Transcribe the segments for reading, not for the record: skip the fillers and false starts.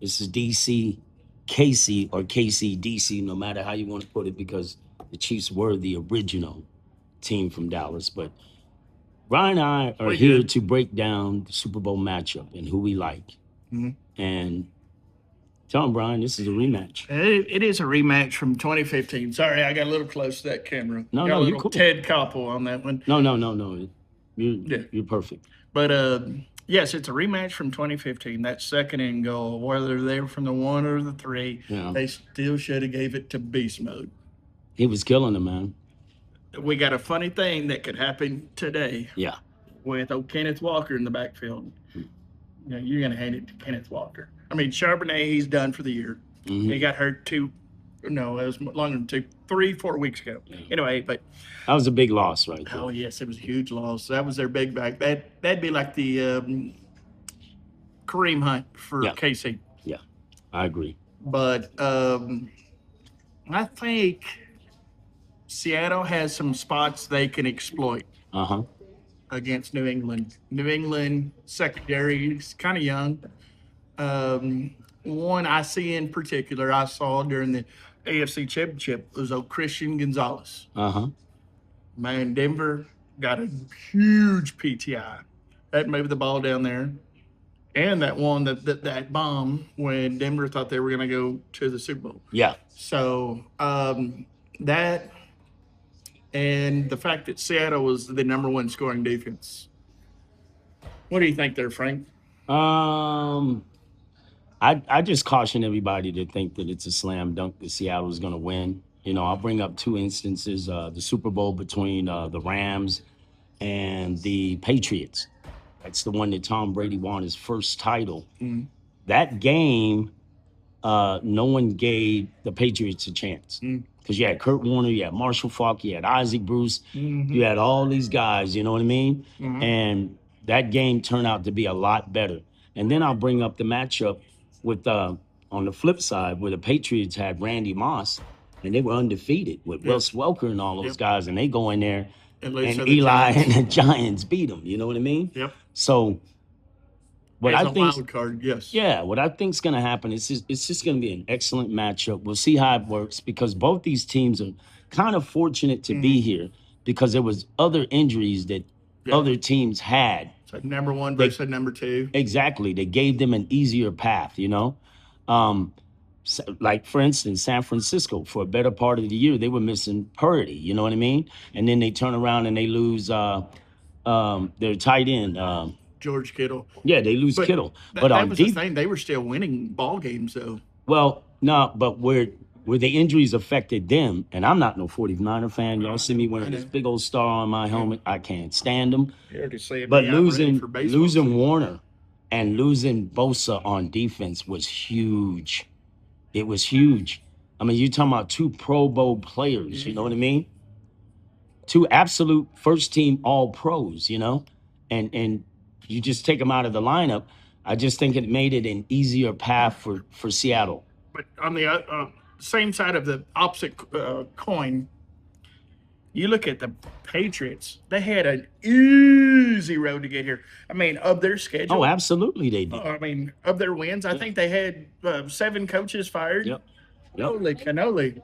This is DC, KC, or KC, DC, no matter how you want to put it, because the Chiefs were the original team from Dallas. But Brian and I are We here good. to break down the Super Bowl matchup and who we like. Mhm. And tell him, Brian, this is a rematch. It is a rematch from 2015. Sorry, I got a little close to that camera. No, Got no, a you little cool. Ted Koppel on that one. No, no, no, no. You, Yeah. you're perfect. But yes, it's a rematch from 2015. That second and goal, whether they were from the 1 or the 3, Yeah. they still should have gave it to beast mode. He was killing them, man. We got a funny thing that could happen today Yeah. with old Kenneth Walker in the backfield. You know, you're going to hand it to Kenneth Walker. I mean, Charbonnet, he's done for the year. Mhm. He got hurt no, it was longer than 3-4 weeks ago. Yeah. Anyway, but That was a big loss, right there. oh yes, it was a huge loss. That was their big back. That'd be like the Kareem Hunt for Yeah. KC. Yeah, I agree. But I think Seattle has some spots they can exploit Uh-huh. against New England. New England secondary is kind of young. One I see in particular, I saw during the AFC Championship was old Christian Gonzalez. Uh-huh. Man, Denver got a huge PTI. That moved the ball down there. And that one that bomb when Denver thought they were going to go to the Super Bowl. Yeah. So that and the fact that Seattle was the number one scoring defense. What do you think there, Frank? Um, I just caution everybody to think that it's a slam dunk that Seattle is going to win. You know, I'll bring up two instances: the Super Bowl between the Rams and the Patriots. That's the one that Tom Brady won his first title. Mm. That game, no one gave the Patriots a chance because you had Kurt Warner, you had Marshall Faulk, you had Isaac Bruce, you had all these guys. You know what I mean? And that game turned out to be a lot better. And then I'll bring up the matchup with on the flip side where the Patriots had Randy Moss and they were undefeated with Wes Welker and all those guys, and they go in there At and least so the Eli Giants. and the Giants beat them. You know what I mean? Yep. So what As I a think, wild card, yes. yeah, what I think's going to happen is it's just going to be an excellent matchup. We'll see how it works because both these teams are kind of fortunate to be here because there was other injuries that other teams had. It's like number one versus number two. Exactly. They gave them an easier path, you know? Like, for instance, San Francisco, for a better part of the year, they were missing Purdy, you know what I mean? And then they turn around and they lose their tight end. George Kittle. Yeah, they lose Kittle. But that on was the thing. They were still winning ball games, though. well, no, but where the injuries affected them, and I'm not no 49er fan. Y'all see me wearing this big old star on my helmet. I can't stand them. But losing Warner and losing Bosa on defense was huge. It was huge. I mean, you're talking about two Pro Bowl players, you know what I mean? Two absolute first team all pros, you know? And you just take them out of the lineup. I just think it made it an easier path for Seattle. But on the same side of the opposite coin, you look at the Patriots, they had an easy road to get here. I mean, of their schedule. Oh, absolutely they did. I mean, of their wins, I think they had 7 coaches fired. Yep. Holy cannoli.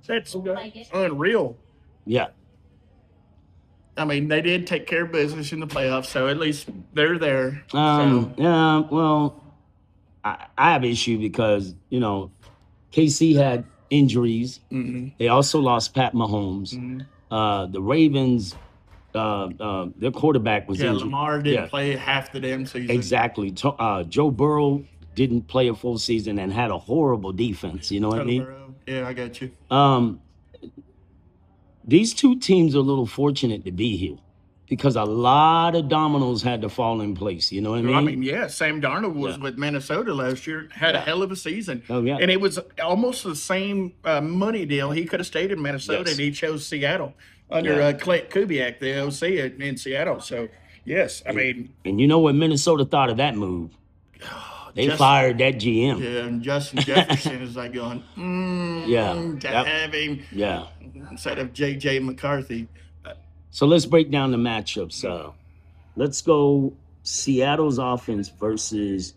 That's unreal. Yeah. I mean, they did take care of business in the playoffs, so at least they're there. Yeah, well, I have an issue because, you know, KC had injuries. They also lost Pat Mahomes. The Ravens, their quarterback was injured. Lamar didn't play half the damn season. Exactly. Joe Burrow didn't play a full season and had a horrible defense. You know what I mean? Yeah, I got you. These two teams are a little fortunate to be here because a lot of dominoes had to fall in place. You know what I mean? I mean, yeah, Sam Darnold was with Minnesota last year, had a hell of a season. Oh, yeah. And it was almost the same money deal. He could have stayed in Minnesota, and he chose Seattle under Clint Kubiak, the OC in Seattle. So, yes, I mean. And you know what Minnesota thought of that move? They fired that GM. Yeah, and Justin Jefferson is like going, have him instead of J.J. McCarthy. So let's break down the matchups. Let's go Seattle's offense versus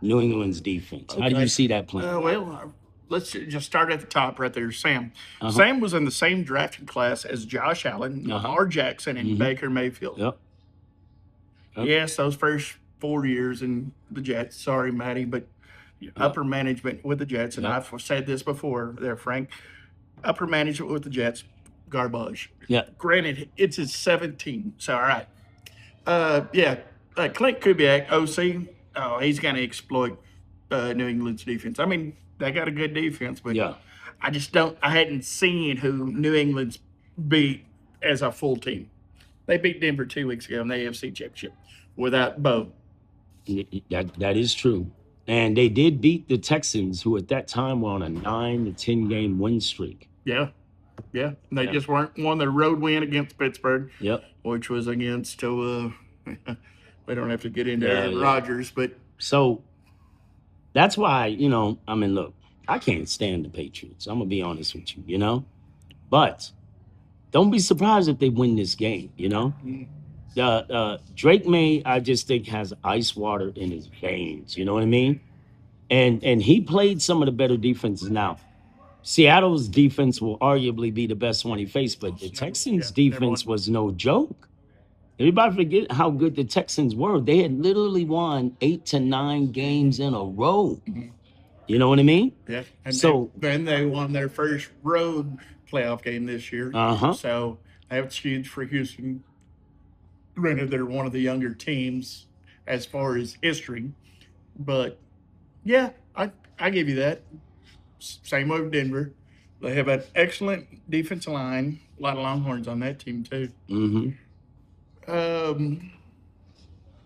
New England's defense? How do you Okay. see that playing? Well, let's just start at the top right there. Sam. Uh-huh. Sam was in the same drafting class as Josh Allen, Lamar Jackson, and Baker Mayfield. Yep. Yes, those first 4 years in the Jets. Sorry, Matty, but upper management with the Jets, and I've said this before there, Frank. Upper management with the Jets, garbage. Yeah. Granted, it's his 17th. So, all right. Clint Kubiak, OC, he's going to exploit New England's defense. I mean, they got a good defense, but Yeah. I hadn't seen who New England's beat as a full team. They beat Denver 2 weeks ago in the AFC Championship without Bo. That is true. And they did beat the Texans, who at that time were on a 9 to 10 game win streak. Yeah. Yeah. And they just weren't won their road win against Pittsburgh. Yep. Which was against we don't have to get into Aaron Rodgers, but so that's why, I mean, look, I can't stand the Patriots. I'm gonna be honest with you, but don't be surprised if they win this game, Drake May, I just think, has ice water in his veins, you know what I mean? And he played some of the better defenses. Now, Seattle's defense will arguably be the best one he faced, but the Texans' defense was no joke. Everybody forget how good the Texans were. They had literally won 8 to 9 games in a row. You know what I mean? Yeah. And so then they won their first road playoff game this year. So that's huge for Houston. Granted, they're one of the younger teams as far as history, but yeah, I give you that. Same way with Denver. They have an excellent defensive line. A lot of Longhorns on that team too.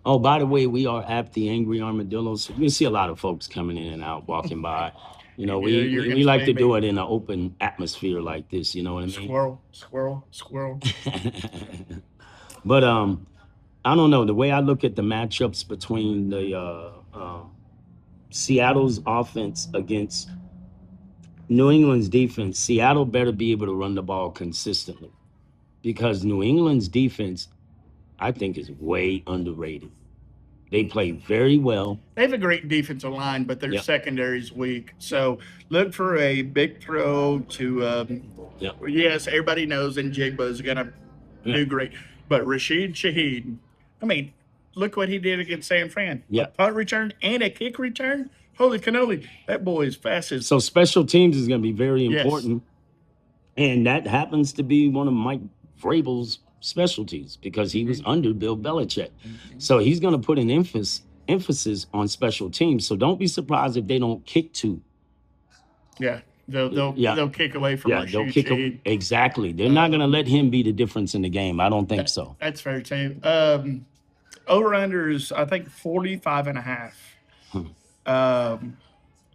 Oh, by the way, we are at the Angry Armadillo, so you can see a lot of folks coming in and out, walking by. We like to do it in an open atmosphere like this. You know what I mean? Squirrel. But I don't know. The way I look at the matchups between the Seattle's offense against New England's defense, Seattle better be able to run the ball consistently, because New England's defense, I think, is way underrated. They play very well. They have a great defensive line, but their secondary is weak. So look for a big throw to, yes, everybody knows Njigba is going to do great. But Rashid Shaheed, I mean, look what he did against San Fran. A punt return and a kick return. Holy cannoli, that boy is fast as... So special teams is going to be very important. And that happens to be one of Mike Vrabel's specialties, because he was under Bill Belichick. So he's going to put an emphasis on special teams. So don't be surprised if they don't kick two. Yeah, they'll kick away from they'll kick him. Exactly. They're not going to let him be the difference in the game. I don't think so. That's fair too. Over-under is, I think, 45.5.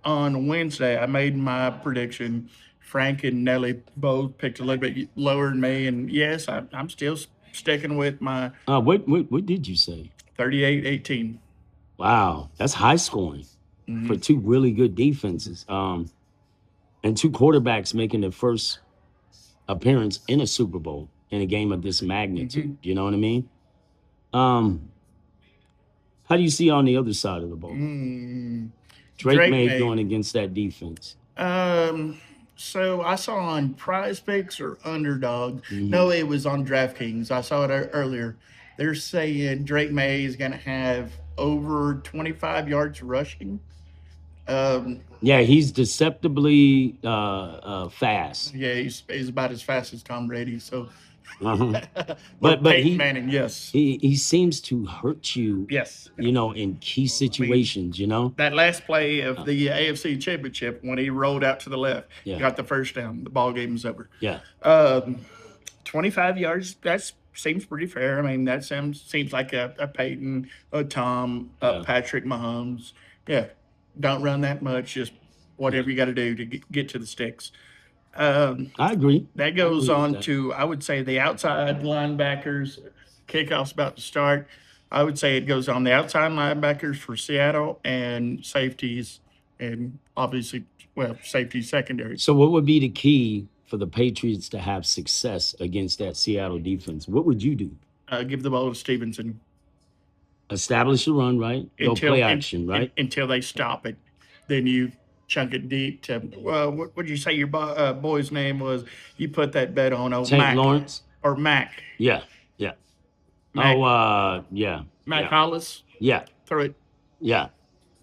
On Wednesday, I made my prediction. Frank and Nelly both picked a little bit lower than me, and yes, I'm still sticking with my. What did you say? 38-18. Wow, that's high scoring for two really good defenses, and two quarterbacks making their first appearance in a Super Bowl in a game of this magnitude. You know what I mean? How do you see on the other side of the ball? Drake May going against that defense. So I saw on Prize Picks or Underdog. No, it was on DraftKings. I saw it earlier. They're saying Drake May is going to have over 25 yards rushing. He's deceptively fast. Yeah, he's about as fast as Tom Brady. So, but Peyton Manning, yes, he seems to hurt you. Yes, in key situations. That last play of the AFC Championship when he rolled out to the left, got the first down. The ball game was over. 25 yards. That seems pretty fair. I mean, that seems like a Peyton, a Tom, Patrick Mahomes. Yeah, don't run that much. Just whatever you got to do to get to the sticks. I agree. That goes on to, I would say, the outside linebackers. Kickoff's about to start. I would say it goes on the outside linebackers for Seattle and safeties, and obviously, safety secondary. So what would be the key for the Patriots to have success against that Seattle defense? What would you do? Give the ball to Stevenson. Establish the run, right? Go play action, right? until they stop it. Then you chunk it deep to, well, what would you say your boy's name was? You put that bet on Tank Mac Lawrence. or Mac. Yeah, yeah. Mac, Yeah. Mac yeah. Hollis. Yeah, Throw it. yeah,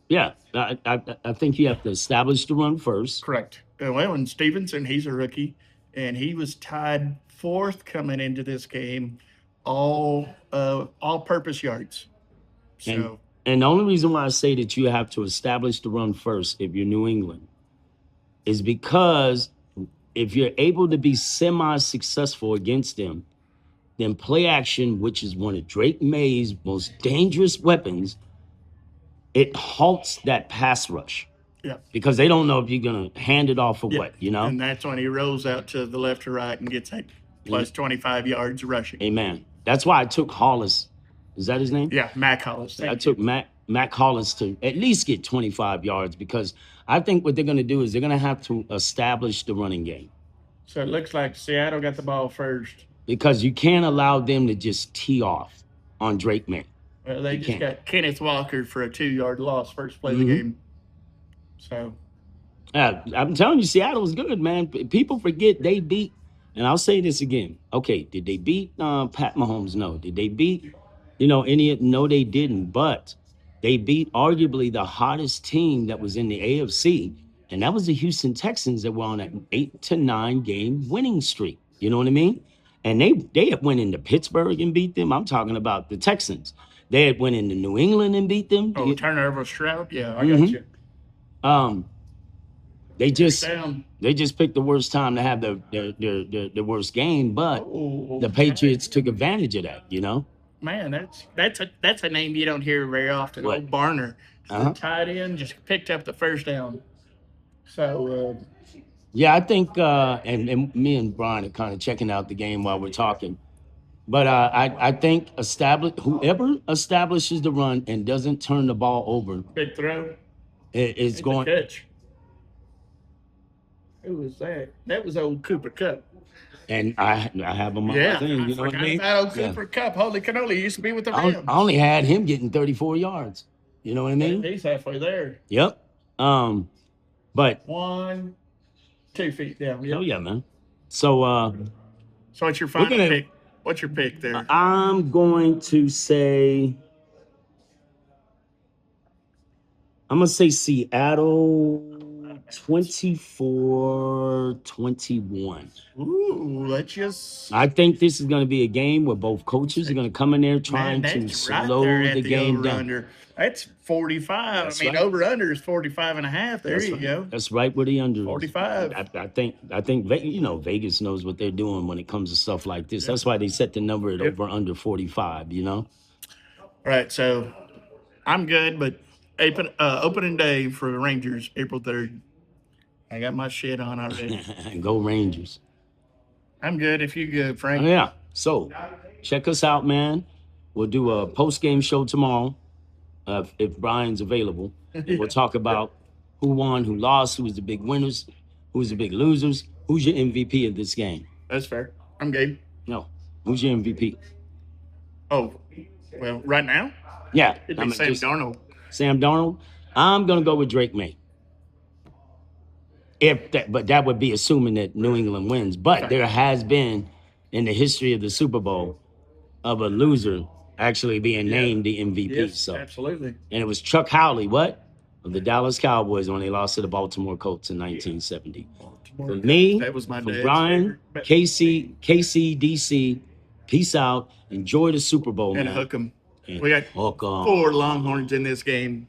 yeah. I think you have to establish the run first. Correct. Well, and Stevenson, he's a rookie, and he was tied fourth coming into this game, all-purpose yards. So, And the only reason why I say that you have to establish the run first if you're New England is because if you're able to be semi-successful against them, then play action, which is one of Drake May's most dangerous weapons, it halts that pass rush. yeah. Because they don't know if you're going to hand it off or Yeah. what, you know? And that's when he rolls out to the left or right and gets that plus 25 yards rushing. Amen. That's why I took Hollis. Is that his name? Yeah, Mac Hollis. I took Mac Hollis to at least get 25 yards because I think what they're going to do is they're going to have to establish the running game. So it looks like Seattle got the ball first. Because you can't allow them to just tee off on Drake May. Well, they just got Kenneth Walker for a 2-yard loss first play of the game. So. I'm telling you, Seattle's good, man. People forget they beat, and I'll say this again. Okay, did they beat Pat Mahomes? No. Did they beat, any? No, they didn't. But they beat arguably the hottest team that was in the AFC, and that was the Houston Texans that were on an 8 to 9 game winning streak. You know what I mean? And they had went into Pittsburgh and beat them. I'm talking about the Texans. They had went into New England and beat them. Oh, Turner Stroud? Yeah, I got you. They just picked the worst time to have the worst game, but the Patriots took advantage of that, Man, that's a name you don't hear very often. What? Old Barner, tight end, just picked up the first down. So yeah, I think and me and Brian are kind of checking out the game while we're talking. But I think whoever establishes the run and doesn't turn the ball over, big throw, is going catch. Who was that? That was old Cooper Kupp. And I have him on my thing. You know what I mean? Old Cooper Kupp, holy cannoli, he used to be with the Rams. I only had him getting 34 yards. You know what I mean? He's halfway there. Yep. But 1, 2 feet down. Yep. Oh yeah, man. So what's your final pick? What's your pick there? I'm going to say Seattle 24-21. Ooh, I think this is going to be a game where both coaches are going to come in there trying to slow the game down. That's 45. Over under is 45.5. There you go. That's right where the under is. 45. I think Vegas knows what they're doing when it comes to stuff like this. That's why they set the number at over under 45. All right, so I'm good, but opening day for the Rangers, April 3rd. I got my shit on already. Go Rangers. I'm good if you're good, Frank. Yeah. So check us out, man. We'll do a post-game show tomorrow if Brian's available. And we'll talk about who won, who lost, who was the big winners, who was the big losers, who's your MVP of this game. That's fair. I'm game. No. Who's your MVP? Oh, well, right now? Yeah. It'd be Sam Darnold. Sam Darnold? I'm going to go with Drake May. But that would be assuming that New England wins. But there has been in the history of the Super Bowl of a loser actually being named the MVP. Yes, so absolutely. And it was Chuck Howley, of the Dallas Cowboys when they lost to the Baltimore Colts in 1970. For me, that was my for Brian, KC, DC, peace out. Enjoy the Super Bowl, and man. hook 'em. We got 4 Longhorns in this game.